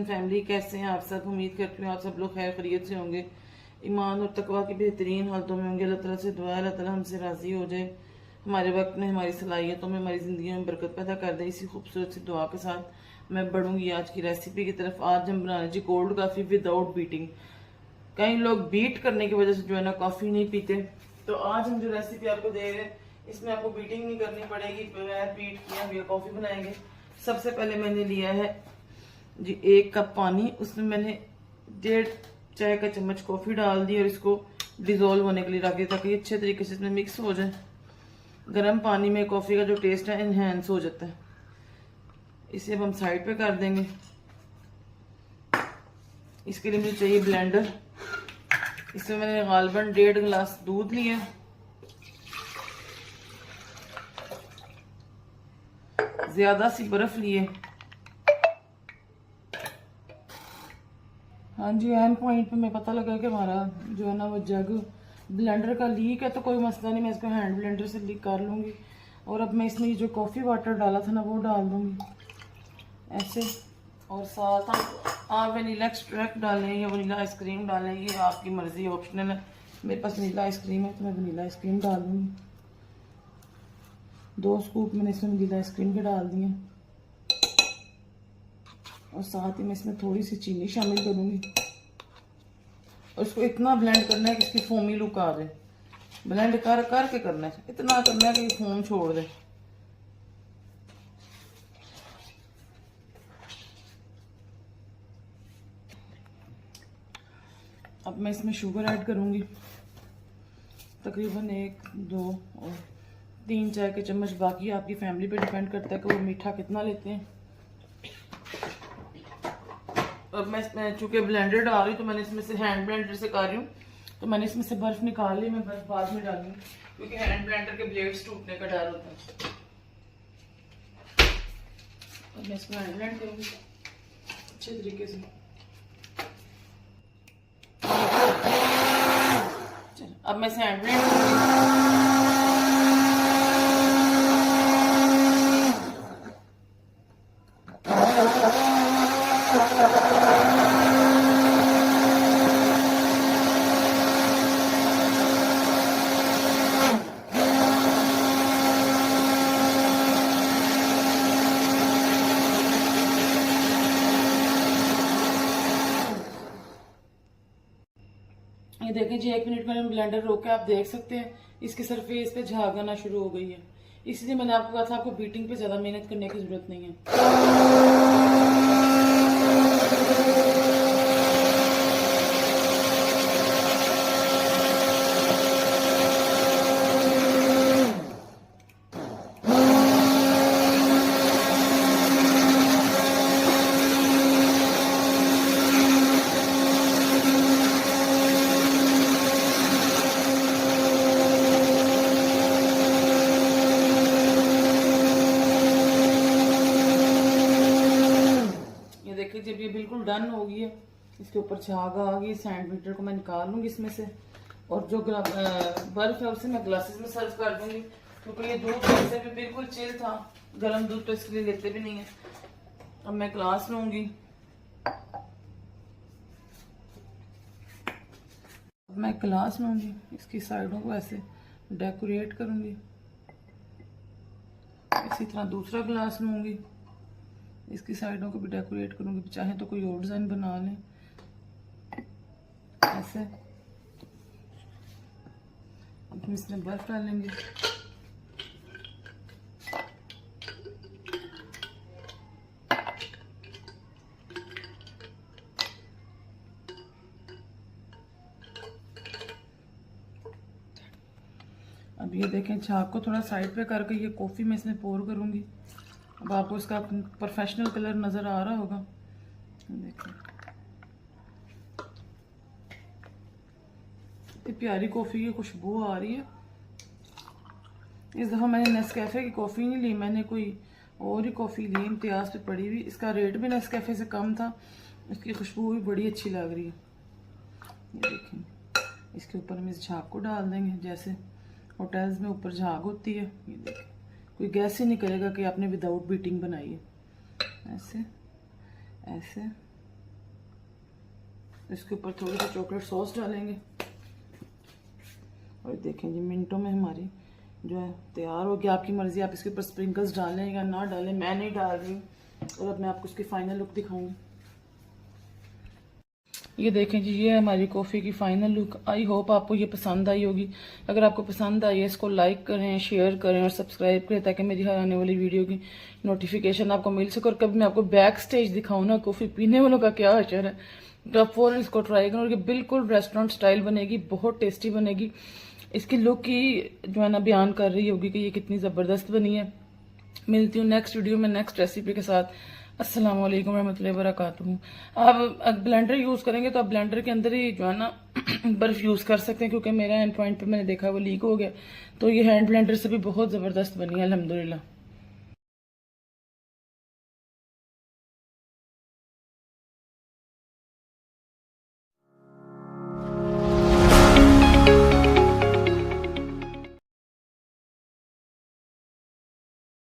Family कैसे हैं आप सब। उम्मीद करती हूँ आप सब लोग खैर खैरियत से होंगे, ईमान और तकवा की बेहतरीन हालतों में होंगे। अल्लाह ताला से दुआ है अल्लाह ताला हमसे राज़ी हो जाए, हमारे वक्त में हमारी सलाहियतों में हमारी ज़िंदगी में बरकत पैदा कर दे। इसी खूबसूरत सी दुआ के साथ मैं बढ़ूंगी आज की रेसिपी की तरफ। आज हम बनाने जी कोल्ड कॉफ़ी विदाउट बीटिंग। कई लोग बीट करने की वजह से जो है ना कॉफ़ी नहीं पीते, तो आज हम जो रेसिपी आपको दे रहे हैं इसमें आपको बीटिंग नहीं करनी पड़ेगी, बगैर बीट किए हम ये कॉफ़ी बनाएंगे। सबसे पहले मैंने लिया है जी 1 कप पानी, उसमें मैंने 1.5 चाय का चम्मच कॉफ़ी डाल दी और इसको डिज़ोल्व होने के लिए रख दिया ताकि ये अच्छे तरीके से इसमें मिक्स हो जाए। गर्म पानी में कॉफ़ी का जो टेस्ट है इन्हेंस हो जाता है। इसे अब हम साइड पे कर देंगे। इसके लिए मुझे चाहिए ब्लेंडर। इसमें मैंने गालबन 1.5 गिलास दूध लिया, ज़्यादा सी बर्फ़ लिए। हाँ जी, एंड पॉइंट पे मैं पता लगा कि हमारा जो है ना वो जग ब्लेंडर का लीक है, तो कोई मसला नहीं, मैं इसको हैंड ब्लेंडर से लीक कर लूँगी। और अब मैं इसमें जो कॉफ़ी वाटर डाला था ना वो डाल दूँगी ऐसे। और साथ आप वनीला एक्सट्रैक्ट डालें या वनीला आइसक्रीम डालें, ये आपकी मर्ज़ी, ऑप्शनल है। मेरे पास वनीला आइसक्रीम है तो मैं वनीला आइसक्रीम डाल दूँगी। 2 स्कूप मैंने इसमें वनीला आइसक्रीम के डाल दिए और साथ ही मैं इसमें थोड़ी सी चीनी शामिल करूँगी। और इसको इतना ब्लेंड करना है कि इसकी फोमी लुक आ जाए। ब्लेंड कर करके करना है, इतना करना है कि ये फोम छोड़ दे। अब मैं इसमें शुगर ऐड करूँगी, तकरीबन 1, 2 और 3 चाय के चम्मच। बाकी आपकी फैमिली पे डिपेंड करता है कि वो मीठा कितना लेते हैं। अब मैं चूँकि ब्लेंडर डाल रही हूँ तो मैंने इसमें से हैंड ब्लेंडर से कर रही हूँ, तो मैंने इसमें से बर्फ़ निकाल ली। मैं बर्फ़ बाद में डालूंगी क्योंकि हैंड ब्लेंडर के ब्लेड्स टूटने का डर होता है। अब मैं इसको हैंड ब्लेंड करूँगी अच्छे तरीके से। चलो अब मैं इसे हैंड ब्लेंड करूँगी। ये देखें जी, 1 मिनट मैंने ब्लेंडर रोक के आप देख सकते हैं इसके सरफेस पे झाग आना शुरू हो गई है। इसलिए मैंने आपको कहा था आपको बीटिंग पे ज़्यादा मेहनत करने की ज़रूरत नहीं है। जब ये बिल्कुल डन हो गई है, इसके ऊपर झाग आ गई, सैंडविचर को मैं निकाल लूँगी इसमें से। और जो बर्फ़ है उसे मैं ग्लासेस में सर्व कर दूँगी क्योंकि ये दूध वैसे भी बिल्कुल चिल था, गर्म दूध तो इसके लिए लेते भी नहीं है। अब मैं ग्लास लूँगी, मैं ग्लास लूँगी, इसकी साइडों को ऐसे डेकोरेट करूँगी। इसी तरह दूसरा ग्लास लूँगी, इसकी साइडों को भी डेकोरेट करूँगी। चाहे तो कोई और डिज़ाइन बना लें ऐसे। अब हम इसमें बर्फ़ डालेंगे। अब ये देखें, झाग को थोड़ा साइड पे करके ये कॉफ़ी में इसमें पोर करूँगी। अब आपको इसका प्रोफेशनल कलर नज़र आ रहा होगा, देखिए इतनी प्यारी कॉफ़ी की खुशबू आ रही है। इस दफ़ा मैंने नेस्कैफ़े की कॉफ़ी नहीं ली, मैंने कोई और ही कॉफ़ी ली इम्तियाज़ पे पड़ी हुई। इसका रेट भी नेस्कैफ़े से कम था, इसकी खुशबू भी बड़ी अच्छी लग रही है। ये देखें, इसके ऊपर हम इस झाग को डाल देंगे जैसे होटल्स में ऊपर झाग होती है। ये देखें, कोई गैस ही नहीं करेगा कि आपने विदाउट बीटिंग बनाई है। ऐसे ऐसे इसके ऊपर थोड़ी सी चॉकलेट सॉस डालेंगे और देखें जी मिनटों में हमारी जो है तैयार होगी। आपकी मर्जी, आप इसके ऊपर स्प्रिंकल्स डालें या ना डालें, मैं नहीं डाल रही। और अब मैं आपको इसकी फाइनल लुक दिखाऊंगी। ये देखें जी, ये हमारी कॉफ़ी की फाइनल लुक। आई होप आपको ये पसंद आई होगी। अगर आपको पसंद आई है इसको लाइक करें, शेयर करें और सब्सक्राइब करें ताकि मेरी हर आने वाली वीडियो की नोटिफिकेशन आपको मिल सके। और कभी मैं आपको बैक स्टेज दिखाऊँ ना कॉफ़ी पीने वालों का क्या अचर है, तो आप फ़ौरन इसको ट्राई करें। और ये बिल्कुल रेस्टोरेंट स्टाइल बनेगी, बहुत टेस्टी बनेगी। इसकी लुक की जो है ना बयान कर रही होगी कि ये कितनी ज़बरदस्त बनी है। मिलती हूँ नेक्स्ट वीडियो में नेक्स्ट रेसिपी के साथ। अस्सलाम वालेकुम रहमतुल्लाहि व बरकातुहू। आप ब्लेंडर यूज़ करेंगे तो आप ब्लेंडर के अंदर ही जो है ना बर्फ़ यूज़ कर सकते हैं, क्योंकि मेरा एंड पॉइंट पे मैंने देखा वो लीक हो गया। तो ये हैंड ब्लेंडर से भी बहुत ज़बरदस्त बनी है अल्हम्दुलिल्लाह।